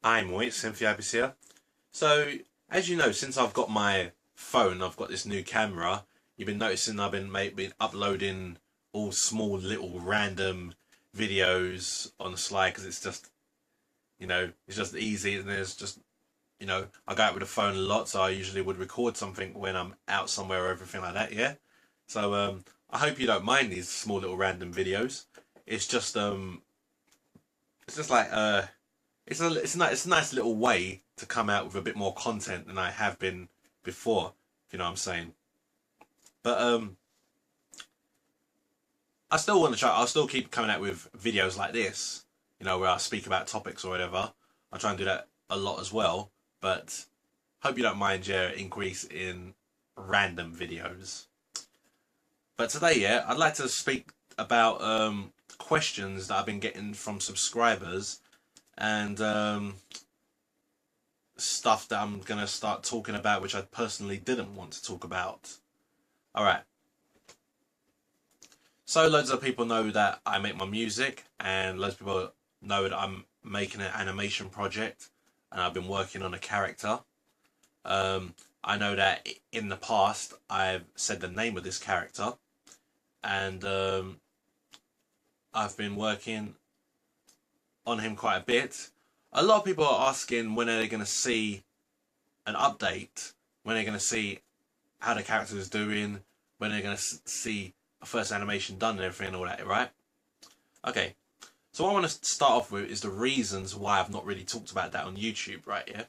Hi, Moy, it's TEMPHUiBIS here. So, as you know, since I've got my phone, I've got this new camera. You've been noticing I've been uploading all small little random videos on the slide because it's just, it's just easy, and there's just, I go out with the phone a lot, so I usually would record something when I'm out somewhere or everything like that. Yeah. So I hope you don't mind these small little random videos. It's just it's just like it's a nice little way to come out with a bit more content than I have been before, if you know what I'm saying. But I still want to try. I'll still keep coming out with videos like this, where I speak about topics or whatever. I try and do that a lot as well. But hope you don't mind your increase in random videos. But today, yeah, I'd like to speak about questions that I've been getting from subscribers and stuff that I'm gonna start talking about, which I personally didn't want to talk about. All right. So loads of people know that I make my music, and loads of people know that I'm making an animation project, and I've been working on a character. I know that in the past I've said the name of this character, and I've been working on him quite a bit. A lot of people are asking when are they going to see an update, when they're going to see how the character is doing, when they're going to see a first animation done and everything and all that, right? Okay, so what I want to start off with is the reasons why I've not really talked about that on YouTube, right? Yeah.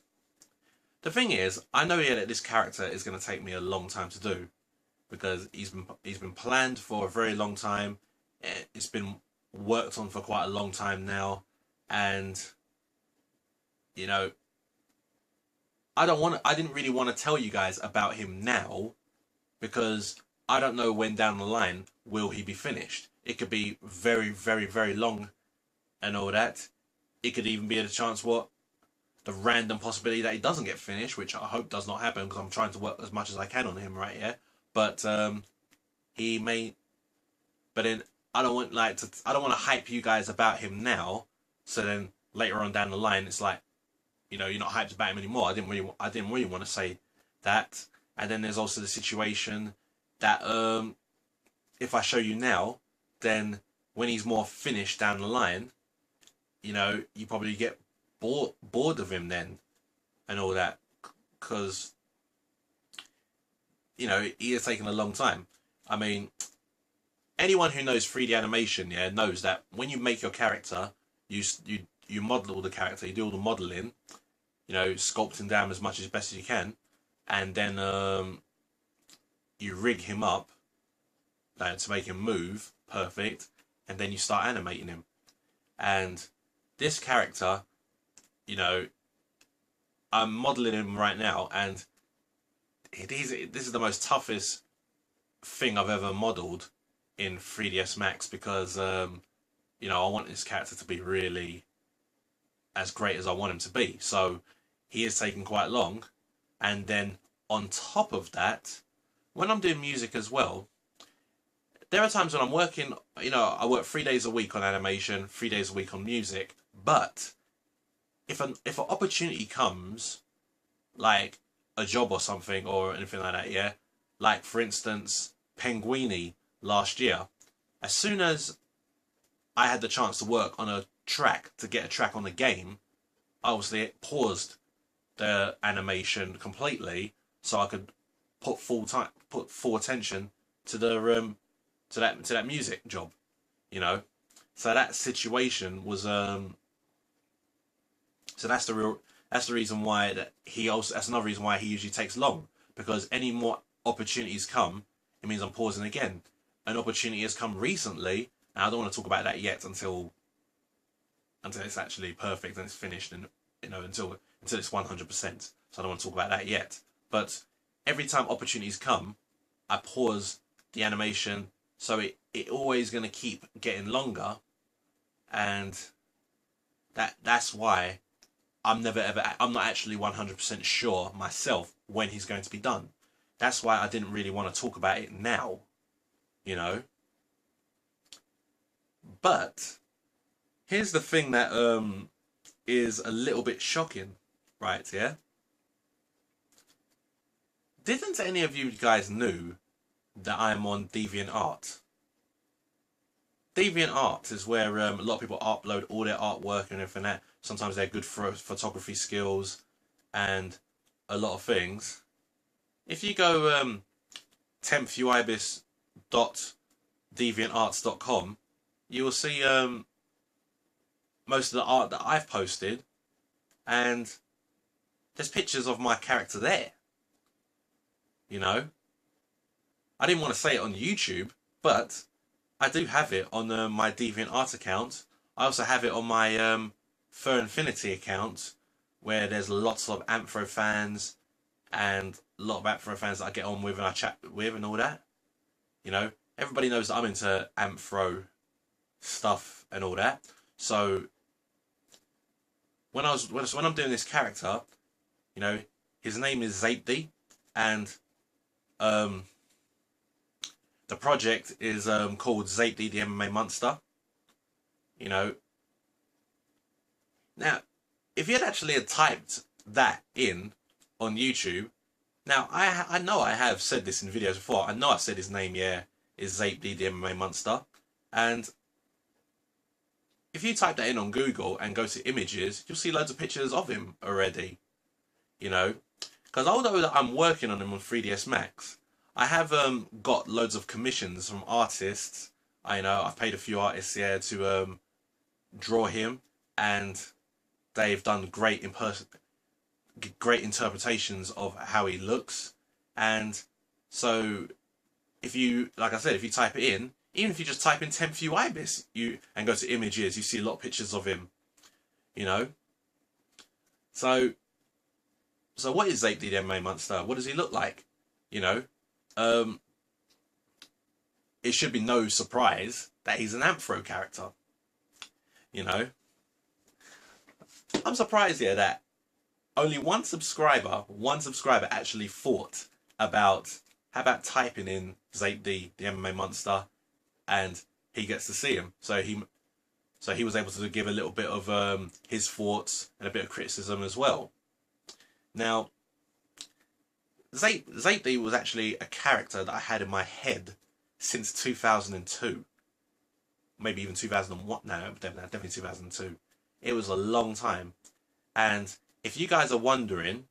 The thing is, I know yeah that this character is going to take me a long time to do, because he's been planned for a very long time. It's been worked on for quite a long time now, and I didn't really want to tell you guys about him now, because I don't know when down the line will he be finished. It could be very, very, very long and all that. It could even be a chance the random possibility that he doesn't get finished, which I hope does not happen because I'm trying to work as much as I can on him right here. But he may. But then I don't want I don't want to hype you guys about him now, so then later on down the line it's like, you're not hyped about him anymore. I didn't really want to say that. And then there's also the situation that if I show you now, then when he's more finished down the line, you probably get bored of him then and all that, because he is taking a long time. I mean, anyone who knows 3D animation, yeah, knows that when you make your character, you model the character, you do all the modeling, sculpt him down as much as best as you can, and then you rig him up to make him move perfect, and then you start animating him. And this character, I'm modeling him right now, and this is the most toughest thing I've ever modeled in 3ds Max, because I want this character to be really as great as I want him to be. So he is taking quite long. And then on top of that, when I'm doing music as well, there are times when I'm working, I work 3 days a week on animation, 3 days a week on music. But if an opportunity comes, like a job or something or anything like that, yeah, like for instance Penguini last year, as soon as I had the chance to work on a track, to get a track on the game, obviously it paused the animation completely so I could put full attention to the to that music job, So that situation was so that's the reason why that's another reason why he usually takes long, because any more opportunities come, it means I'm pausing again. An opportunity has come recently, and I don't want to talk about that yet until it's actually perfect and it's finished, and until it's 100%. So I don't want to talk about that yet. But every time opportunities come, I pause the animation, so it always going to keep getting longer, and that's why I'm not actually 100% sure myself when he's going to be done. That's why I didn't really want to talk about it now, But here's the thing that is a little bit shocking, right? Yeah. Didn't any of you guys knew that I'm on DeviantArt? DeviantArt is where a lot of people upload all their artwork and everything. That sometimes they're good for photography skills and a lot of things. If you go TEMPHUiBIS.deviantarts.com, you will see most of the art that I've posted, and there's pictures of my character there. You know, I didn't want to say it on YouTube, but I do have it on my DeviantArt account. I also have it on my Fur Infinity account, where there's lots of Anthro fans and a lot of Anthro fans that I get on with and I chat with and all that. You know, everybody knows that I'm into Anthro stuff and all that. So when I'm doing this character, you know, his name is Zapedy, and the project is called Zapedy the MMA Monster. You know, now if you had actually typed that in on YouTube, now I know I have said this in videos before. I know I've said his name, yeah, is Zapedy the MMA Monster, and if you type that in on Google and go to images, you'll see loads of pictures of him already. You know, because although I'm working on him on 3ds Max, I have got loads of commissions from artists. I know I've paid a few artists here to draw him, and they've done great interpretations of how he looks. And so if you, like I said, if you type it in, even if you just type in TEMPHUiBIS and go to images, you see a lot of pictures of him. You know, so what is Zapedy the MMA Monster? What does he look like? You know, it should be no surprise that he's an Anthro character. You know, I'm surprised here that only one subscriber actually thought about how about typing in Zapedy the MMA Monster, and he gets to see him. So he was able to give a little bit of his thoughts and a bit of criticism as well. Now, Zapedy was actually a character that I had in my head since 2002. Maybe even 2001. No, definitely 2002. It was a long time. And if you guys are wondering,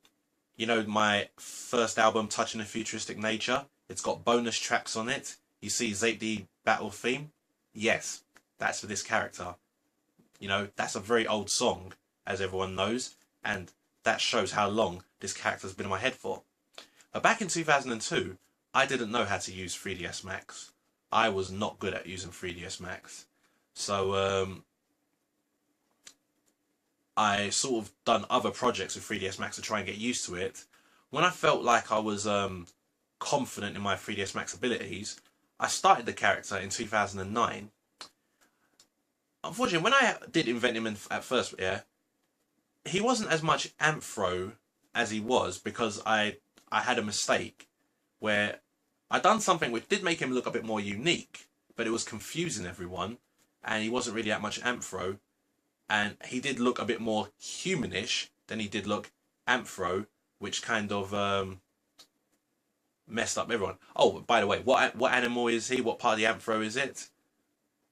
you know, my first album, Touching a Futuristic Nature, it's got bonus tracks on it. You see Zapedy battle theme? Yes, that's for this character. You know, that's a very old song, as everyone knows, and that shows how long this character's been in my head for. But back in 2002, I didn't know how to use 3ds Max. I was not good at using 3ds Max. So I sort of done other projects with 3ds Max to try and get used to it. When I felt like I was confident in my 3ds Max abilities, I started the character in 2009. Unfortunately, when I did invent him at first, yeah, he wasn't as much Anthro as he was, because I had a mistake where I done something which did make him look a bit more unique, but it was confusing everyone, and he wasn't really that much Anthro, and he did look a bit more humanish than he did look Anthro, which kind of messed up everyone. Oh, by the way, what animal is he? What part of the Anthro is it?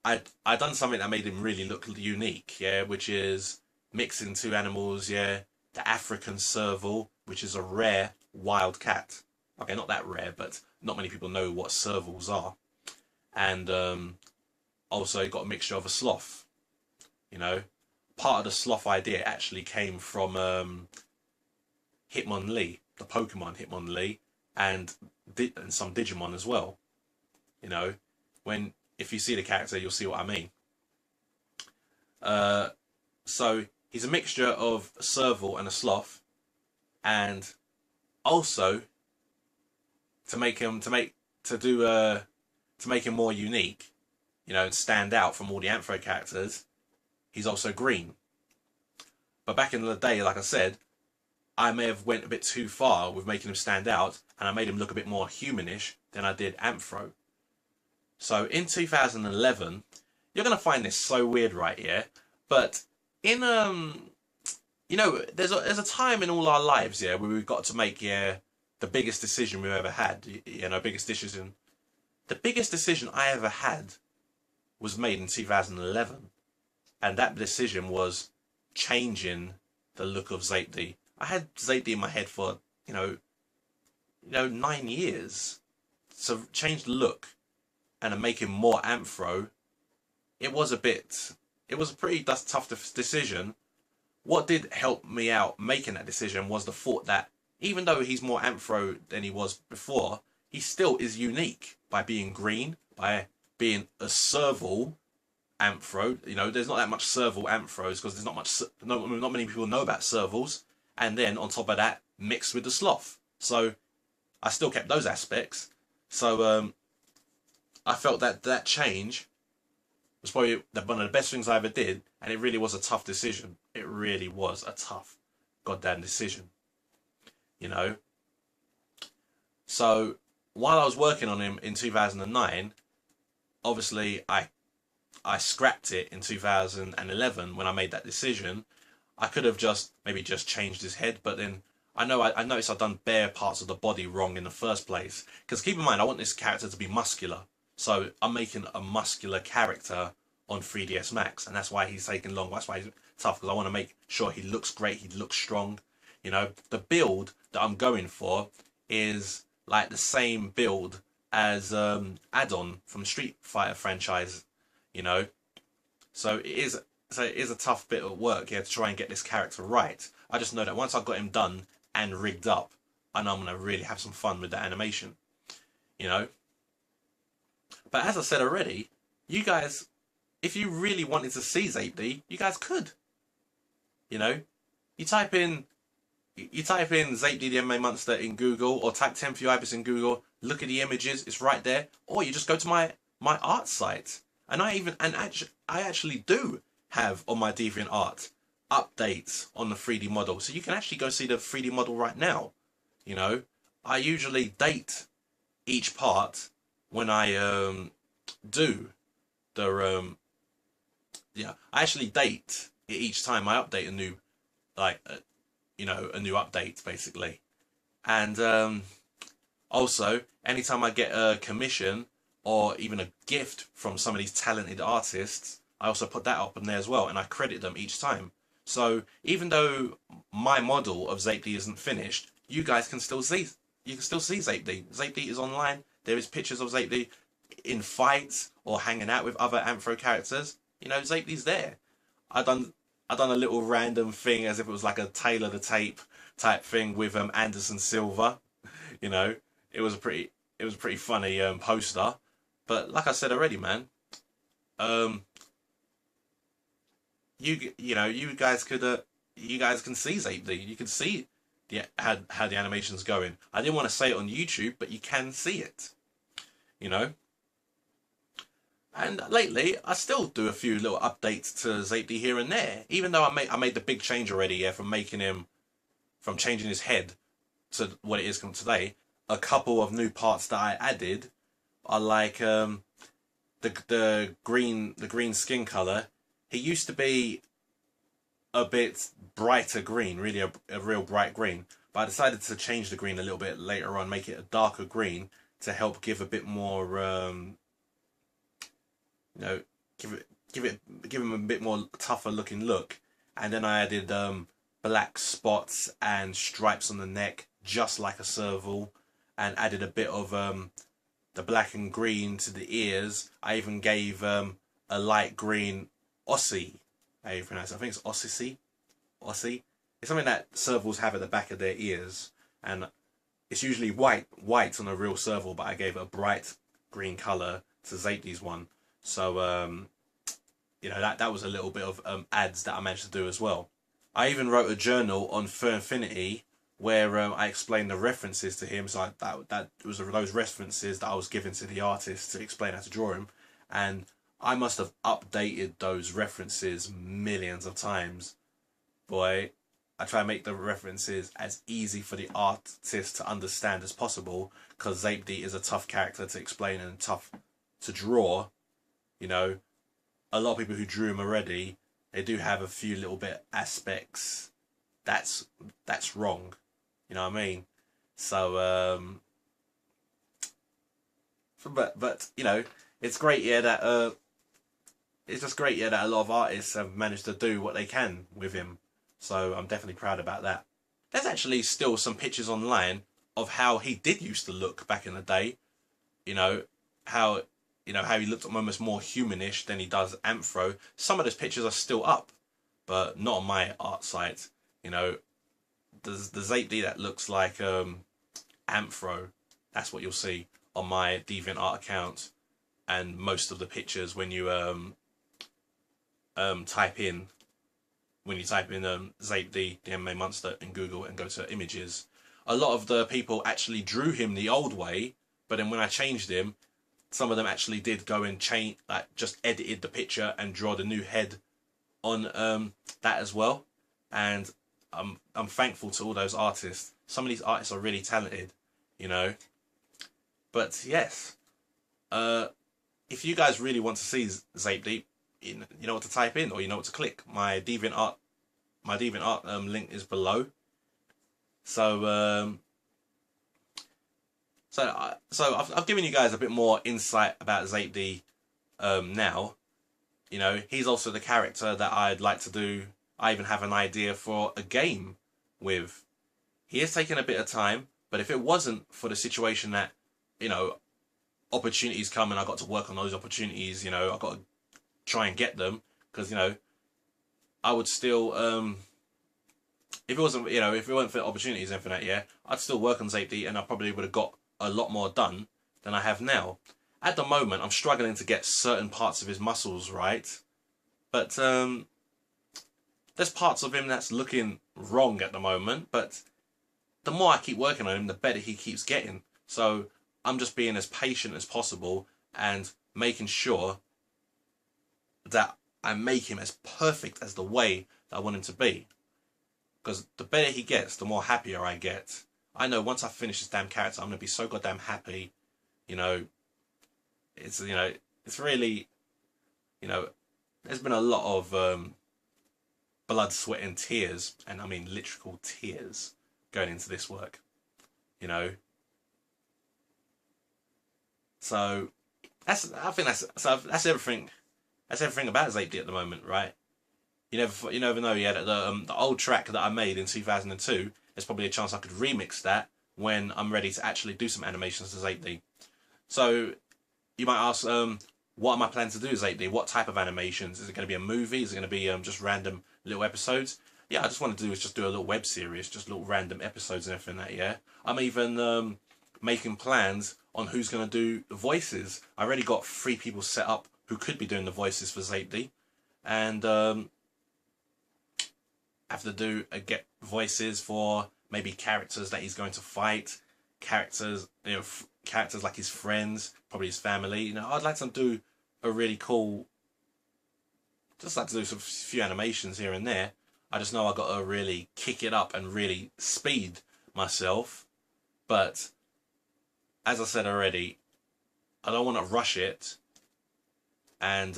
I done something that made him really look unique, yeah, which is mixing two animals, yeah. The African serval, which is a rare wild cat. Okay, not that rare, but not many people know what servals are. And also you got a mixture of a sloth. You know, part of the sloth idea actually came from Hitmonlee, the Pokemon Hitmonlee, and some Digimon as well. You know, if you see the character, you'll see what I mean. So he's a mixture of a serval and a sloth, and also to make him more unique, you know, and stand out from all the Anthro characters, he's also green. But back in the day, like I said, I may have went a bit too far with making him stand out, and I made him look a bit more humanish than I did Anthro. So in 2011, you're gonna find this so weird right here, but in you know, there's a time in all our lives, yeah, where we've got to make, yeah, the biggest decision we've ever had. You know, biggest decision. The biggest decision I ever had was made in 2011, and that decision was changing the look of Zape. I had Zape in my head for you know 9 years. So change the look and make him more Amphro. It was a bit. It was a pretty tough decision. What did help me out making that decision was the thought that even though he's more Amphro than he was before, he still is unique by being green, by being a serval Amphro. You know, there's not that much serval Amphros because there's not many people know about servals. And then on top of that, mixed with the sloth. So I still kept those aspects. So I felt that that change was probably one of the best things I ever did, and it really was a tough decision. It really was a tough goddamn decision, you know. So while I was working on him in 2009, obviously I scrapped it in 2011 when I made that decision. I could have maybe just changed his head, but then I noticed I'd done bare parts of the body wrong in the first place. Because keep in mind, I want this character to be muscular. So I'm making a muscular character on 3ds Max, and that's why he's taking long. That's why he's tough, because I want to make sure he looks great, he looks strong. You know, the build that I'm going for is like the same build as Add-on from Street Fighter franchise. You know, so it is a tough bit of work here to try and get this character right. I just know that once I've got him done and rigged up, I know I'm gonna really have some fun with the animation. You know. But as I said already, you guys, if you really wanted to see Zape, you guys could. You know, you type in Zape the MMA monster in Google, or type TEMPHUiBIS in Google. Look at the images; it's right there. Or you just go to my art site, and I actually do have on my DeviantArt updates on the 3D model, so you can actually go see the 3D model right now. You know, I usually date each part when I do the yeah, I actually date it each time I update a new, like you know, a new update basically. And also anytime I get a commission or even a gift from some of these talented artists, I also put that up in there as well, and I credit them each time. So even though my model of Zape isn't finished, you guys can still see, Zape. Zape is online. There is pictures of Zape in fights or hanging out with other Amphro characters. You know, Zape's there. I done a little random thing as if it was like a Taylor the Tape type thing with Anderson Silva. You know, it was a pretty funny poster. But like I said already, man, um, you know, you guys can see Zape. You can see how the animation's going. I didn't want to say it on YouTube, but you can see it. You know. And lately, I still do a few little updates to Zape here and there. Even though I made the big change already, yeah, from changing his head to what it is today. A couple of new parts that I added are like the green skin color. He used to be a bit brighter green, really a real bright green. But I decided to change the green a little bit later on, make it a darker green to help give a bit more, you know, give him a bit more tougher looking look. And then I added black spots and stripes on the neck, just like a serval, and added a bit of the black and green to the ears. I even gave a light green Aussie. How you pronounce it? I think it's Aussie. Aussie. It's something that servals have at the back of their ears, and it's usually white on a real serval, but I gave it a bright green color to Zape's one. So you know, that was a little bit of ads that I managed to do as well. I even wrote a journal on Fur Infinity where I explained the references to him. So that was those references that I was giving to the artist to explain how to draw him, and I must have updated those references millions of times. Boy, I try to make the references as easy for the artist to understand as possible, because Zape is a tough character to explain and tough to draw. You know, a lot of people who drew him already, they do have a few little bit aspects that's wrong. You know what I mean? So but you know, it's great, yeah, that it's just great, yeah, that a lot of artists have managed to do what they can with him. So I'm definitely proud about that. There's actually still some pictures online of how he did used to look back in the day. You know, how how he looked almost more humanish than he does Anthro. Some of those pictures are still up, but not on my art site. You know, there's 8D that looks like Anthro. That's what you'll see on my DeviantArt account, and most of the pictures when you type in Zape the MMA monster in Google and go to images, a lot of the people actually drew him the old way, but then when I changed him, some of them actually did go and change, like just edited the picture and draw the new head on that as well. And I'm thankful to all those artists. Some of these artists are really talented, you know. But yes, if you guys really want to see Zape, you know what to type in, or you know what to click. My DeviantArt link is below. So so I've given you guys a bit more insight about Zape now. You know, he's also the character that I'd like to do. I even have an idea for a game with. He is taking a bit of time, but if it wasn't for the situation that, you know, opportunities come and I got to work on those opportunities, you know, I got to try and get them, because, you know, I would still if it wasn't, you know, if it weren't for opportunities and for that, yeah, I'd still work on Zape and I probably would have got a lot more done than I have now. At the moment, I'm struggling to get certain parts of his muscles right, but there's parts of him that's looking wrong at the moment, but the more I keep working on him, the better he keeps getting. So I'm just being as patient as possible and making sure that I make him as perfect as the way that I want him to be. Because the better he gets, the more happier I get. I know once I finish this damn character, I'm going to be so goddamn happy. You know, it's really, you know, there's been a lot of blood, sweat and tears, and I mean literal tears, going into this work. You know. So I think that's everything. That's everything about Zape at the moment, right? You never know. Yeah, the old track that I made in 2002. There's probably a chance I could remix that when I'm ready to actually do some animations to Zape. So you might ask, what am I planning to do with Zape? What type of animations? Is it going to be a movie? Is it going to be just random little episodes? Yeah, I just want to do is just do a little web series, just little random episodes and everything like that. Yeah, I'm even making plans on who's going to do the voices. I already got 3 people set up who could be doing the voices for Zape, and have to do get voices for maybe characters that he's going to fight, characters, you know, characters like his friends, probably his family. You know, I'd like to do a really cool, just like to do some few animations here and there. I just know I got to really kick it up and really speed myself. But as I said already, I don't want to rush it. And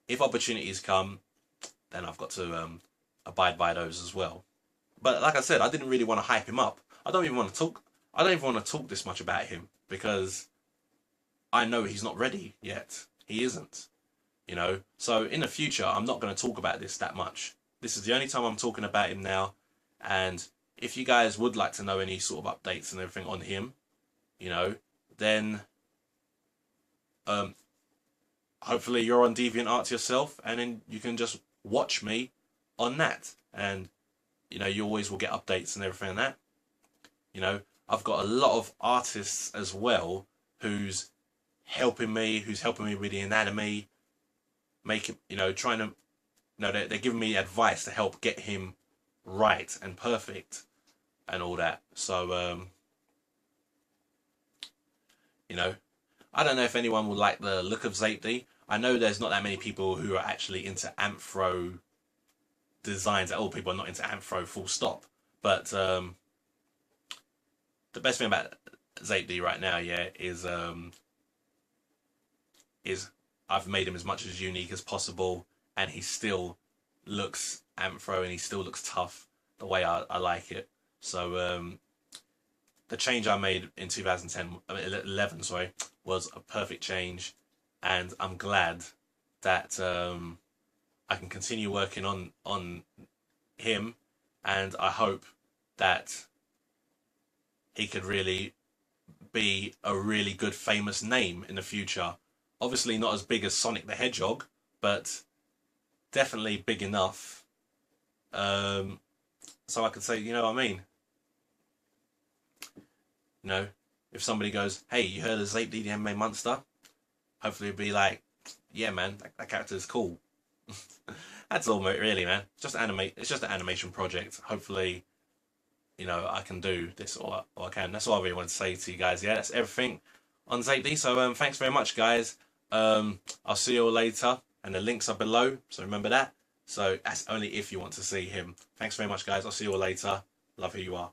if opportunities come, then I've got to abide by those as well. But like I said, I didn't really want to hype him up. I don't even want to talk this much about him, because I know he's not ready yet. He isn't. You know, so in the future, I'm not going to talk about this that much. This is the only time I'm talking about him now. And if you guys would like to know any sort of updates and everything on him, you know, then hopefully you're on DeviantArt yourself, and then you can just watch me on that, and you know, you always will get updates and everything like that. You know, I've got a lot of artists as well who's helping me with the anatomy, making, you know, trying to, you know, they're giving me advice to help get him right and perfect and all that. So you know, I don't know if anyone will like the look of Zape. I know there's not that many people who are actually into Anthro designs. All people are not into Anthro, full stop. But the best thing about Zape right now, yeah, is I've made him as much as unique as possible, and he still looks Anthro and he still looks tough. the way I like it. So the change I made in 11, sorry, was a perfect change, and I'm glad that I can continue working on him, and I hope that he could really be a really good famous name in the future. Obviously not as big as Sonic the Hedgehog, but definitely big enough. Um, so I could say, you know what I mean? You know, if somebody goes, "Hey, you heard of Zape the anime monster?" Hopefully it'd be like, "Yeah, man, that character is cool." That's all, really, man. It's just animate. It's just an animation project. Hopefully, I can do this, or I can. That's all I really want to say to you guys. Yeah, that's everything on Zape. So thanks very much, guys. I'll see you all later, and the links are below. So remember that. So that's only if you want to see him. Thanks very much, guys. I'll see you all later. Love who you are.